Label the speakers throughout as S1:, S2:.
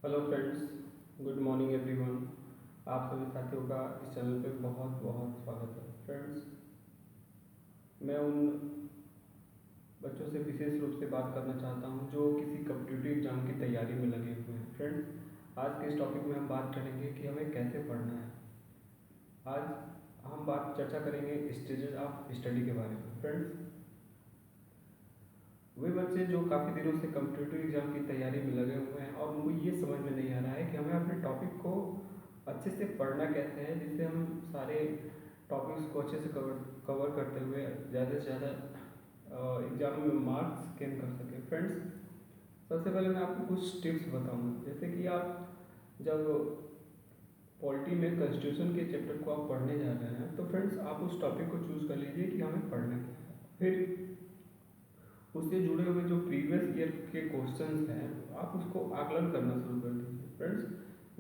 S1: Hello friends, good morning everyone. आप सभी साथियों का इस चैनल पे बहुत बहुत स्वागत है। फ्रेंड्स, मैं उन बच्चों से विशेष रूप से बात करना चाहता हूं जो किसी कॉम्पिटिटिव एग्जाम की तैयारी में लगे हुए हैं। फ्रेंड्स, आज के इस टॉपिक में हम बात करेंगे कि हमें कैसे पढ़ना है। आज हम बात चर्चा करेंगे स्टेजेस ऑफ स्टडी के बारे में। फ्रेंड्स, वे बच्चे जो काफ़ी दिनों से कॉम्पिटिटिव एग्जाम की तैयारी में लगे हुए हैं और उनको ये समझ में नहीं आ रहा है कि हमें अपने टॉपिक को अच्छे से पढ़ना कैसे है, जिससे हम सारे टॉपिक्स को अच्छे से कवर करते हुए ज़्यादा से ज़्यादा एग्ज़ाम में मार्क्स गेन कर सकें। फ्रेंड्स, सबसे पहले मैं आपको कुछ टिप्स बताऊंगा। जैसे कि आप जब पॉलिटी में कॉन्स्टिट्यूशन के चैप्टर को आप पढ़ने जा रहे हैं, तो फ्रेंड्स आप उस टॉपिक को चूज़ कर लीजिए कि हमें पढ़ना क्या है। फिर उससे जुड़े हुए जो प्रीवियस ईयर के क्वेश्चंस हैं, आप उसको आकलन करना शुरू कर दीजिए। फ्रेंड्स,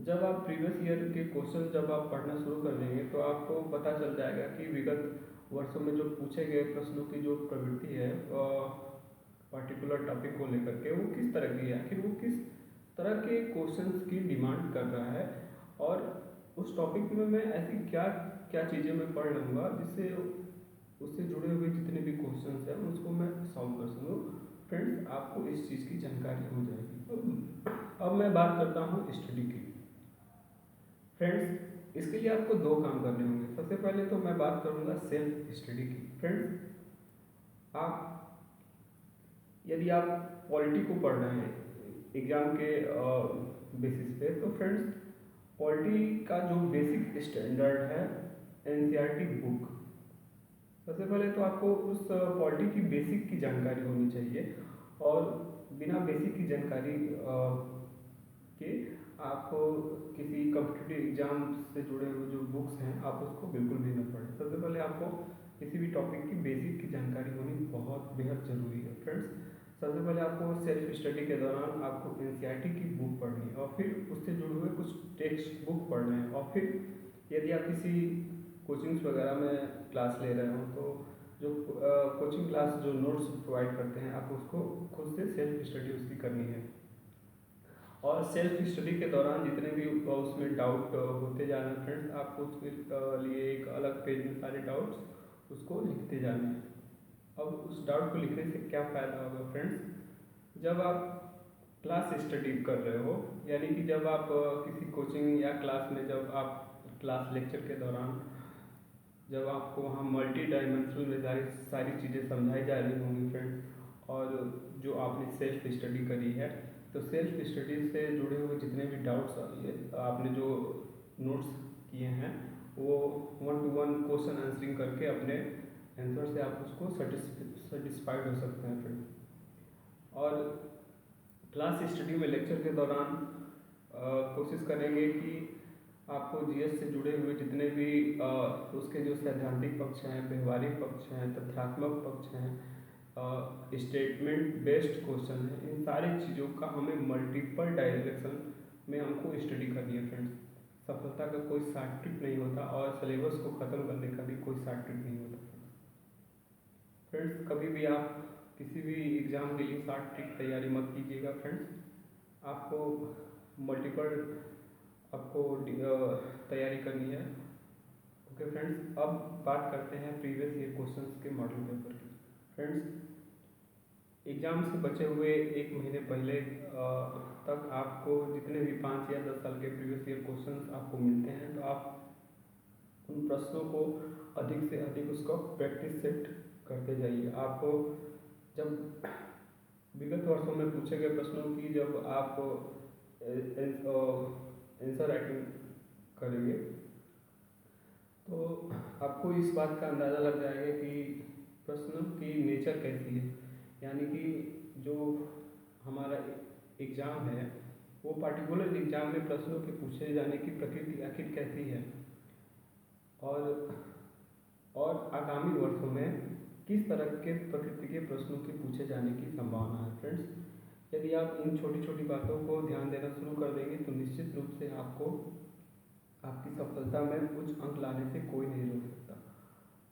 S1: जब आप प्रीवियस ईयर के क्वेश्चन जब आप पढ़ना शुरू कर देंगे तो आपको पता चल जाएगा कि विगत वर्षों में जो पूछे गए प्रश्नों की जो प्रवृत्ति है पर्टिकुलर टॉपिक को लेकर के वो किस तरह की है, आखिर वो किस तरह के क्वेश्चंस की डिमांड कर रहा है, और उस टॉपिक में मैं ऐसी क्या क्या चीज़ें मैं पढ़ लूँगा जिससे उससे जुड़े हुए जितने भी क्वेश्चंस हैं उसको मैं सॉल्व कर सकूँ। फ्रेंड्स, आपको इस चीज़ की जानकारी हो जाएगी। अब मैं बात करता हूँ स्टडी की। फ्रेंड्स, इसके लिए आपको दो काम करने होंगे। सबसे पहले तो मैं बात करूँगा सेल्फ स्टडी की। फ्रेंड्स, आप यदि आप पॉलिटी को पढ़ रहे हैं एग्ज़ाम के बेसिस पे, तो फ्रेंड्स पॉलिटी का जो बेसिक स्टैंडर्ड है एनसीईआरटी बुक, सबसे पहले तो आपको उस पॉलिटी की बेसिक की जानकारी होनी चाहिए। और बिना बेसिक की जानकारी के आप किसी कॉम्पिटिटिव एग्जाम से जुड़े हुए जो बुक्स हैं आप उसको बिल्कुल भी न पढ़ें। सबसे पहले आपको किसी भी टॉपिक की बेसिक की जानकारी होनी बहुत बेहद ज़रूरी है। फ्रेंड्स, सबसे पहले आपको सेल्फ स्टडी के दौरान आपको एनसीईआरटी की बुक पढ़नी है और फिर उससे जुड़े हुए कुछ टेक्स्ट बुक पढ़ने हैं। और फिर यदि आप किसी कोचिंग्स वगैरह में क्लास ले रहे हो तो जो कोचिंग क्लास जो नोट्स प्रोवाइड करते हैं आप उसको खुद से सेल्फ स्टडी उसकी करनी है। और सेल्फ स्टडी के दौरान जितने भी उसमें डाउट होते जा रहे हैं फ्रेंड्स, आपको उसके लिए एक अलग पेज में सारे डाउट्स उसको लिखते जाने हैं। अब उस डाउट को लिखने से क्या फ़ायदा होगा फ्रेंड्स, जब आप क्लास स्टडी कर रहे हो, यानी कि जब आप किसी कोचिंग या क्लास में जब आप क्लास लेक्चर के दौरान जब आपको वहाँ मल्टी डायमेंशनल में सारी सारी चीज़ें समझाई जा रही होंगी फ्रेंड्स, और जो आपने सेल्फ स्टडी करी है, तो सेल्फ स्टडी से जुड़े हुए जितने भी डाउट्स आपने जो नोट्स किए हैं वो 1 to 1 क्वेश्चन आंसरिंग करके अपने आंसर से आप उसको सेटिस्फाइड हो सकते हैं फ्रेंड्स। और क्लास स्टडी में लेक्चर के दौरान कोशिश करेंगे कि आपको जीएस से जुड़े हुए जितने भी उसके जो सैद्धांतिक पक्ष हैं, व्यवहारिक पक्ष हैं, तथ्यात्मक पक्ष हैं, स्टेटमेंट बेस्ड क्वेश्चन है, इन सारी चीज़ों का हमें मल्टीपल डायरेक्शन में हमको स्टडी करनी है। फ्रेंड्स, सफलता का कोई शॉर्ट ट्रिक नहीं होता और सिलेबस को ख़त्म करने का भी कोई शॉर्ट ट्रिक नहीं होता। फ्रेंड्स, कभी भी आप किसी भी एग्ज़ाम के लिए शॉर्ट ट्रिक तैयारी मत कीजिएगा। फ्रेंड्स, आपको मल्टीपल आपको तैयारी करनी है। ओके फ्रेंड्स, अब बात करते हैं प्रीवियस ईयर क्वेश्चंस के मॉडल पेपर की। फ्रेंड्स, एग्ज़ाम से बचे हुए एक महीने पहले तक आपको जितने भी 5 या 10 साल के प्रीवियस ईयर क्वेश्चंस आपको मिलते हैं, तो आप उन प्रश्नों को अधिक से अधिक उसको प्रैक्टिस सेट करते जाइए। आपको जब विगत वर्षों में पूछे गए प्रश्नों की जब आप आंसर राइटिंग करेंगे तो आपको इस बात का अंदाज़ा लग जाएगा कि प्रश्न की नेचर कैसी है, यानी कि जो हमारा एग्ज़ाम है वो पार्टिकुलर एग्ज़ाम में प्रश्नों के पूछे जाने की प्रकृति आखिर कैसी है, और आगामी वर्षों में किस तरह के प्रकृति के प्रश्नों के पूछे जाने की संभावना है। फ्रेंड्स, यदि आप इन छोटी छोटी बातों को ध्यान देना शुरू कर देंगे तो निश्चित रूप से आपको आपकी सफलता में उच्च अंक लाने से कोई नहीं रोक सकता।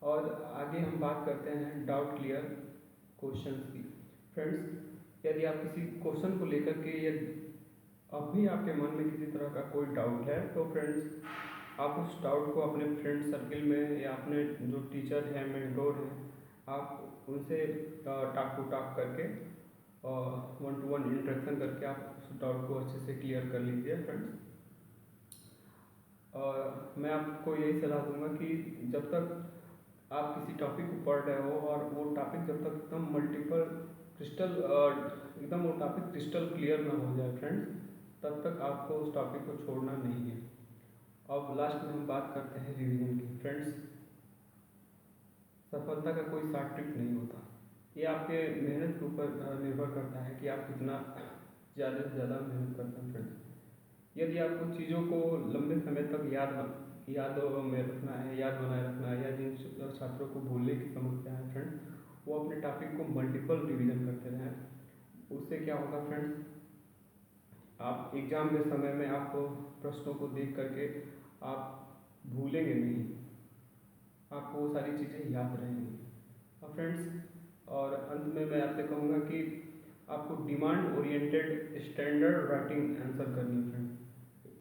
S1: और आगे हम बात करते हैं डाउट क्लियर क्वेश्चंस की। फ्रेंड्स, यदि आप किसी क्वेश्चन को लेकर के अब भी आपके मन में किसी तरह का कोई डाउट है तो फ्रेंड्स आप उस डाउट को अपने फ्रेंड सर्किल में या अपने जो टीचर हैं, मेंटोर हैं, आप उनसे टॉक टू टॉक करके वन टू वन इंटरेक्शन करके आप उस डाउट को अच्छे से क्लियर कर लीजिए फ्रेंड्स। और मैं आपको यही सलाह दूंगा कि जब तक आप किसी टॉपिक को पढ़ रहे हो और वो टॉपिक जब तक एकदम मल्टीपल क्रिस्टल एकदम वो टॉपिक क्रिस्टल क्लियर ना हो जाए फ्रेंड्स, तब तक आपको उस टॉपिक को छोड़ना नहीं है। अब लास्ट में हम बात करते हैं रिवीजन की फ्रेंड्स। सफलता का कोई शॉर्ट ट्रिक नहीं होता, ये आपके मेहनत के ऊपर निर्भर करता है कि आप कितना ज़्यादा से ज़्यादा मेहनत करते हैं फ्रेंड्स। यदि आपको चीज़ों को लंबे समय तक याद में रखना है, याद बनाए रखना है, या जिन छात्रों को भूलने की समस्या है फ्रेंड्स, वो अपने टॉपिक को मल्टीपल रिवीजन करते रहें। उससे क्या होगा फ्रेंड्स, आप एग्ज़ाम के समय में आप प्रश्नों को देख करके आप भूलेंगे नहीं, आपको वो सारी चीज़ें याद रहेंगी। और फ्रेंड्स, और अंत में मैं आपसे कहूँगा कि आपको demand oriented standard writing answer करनी है फ्रेंड्स।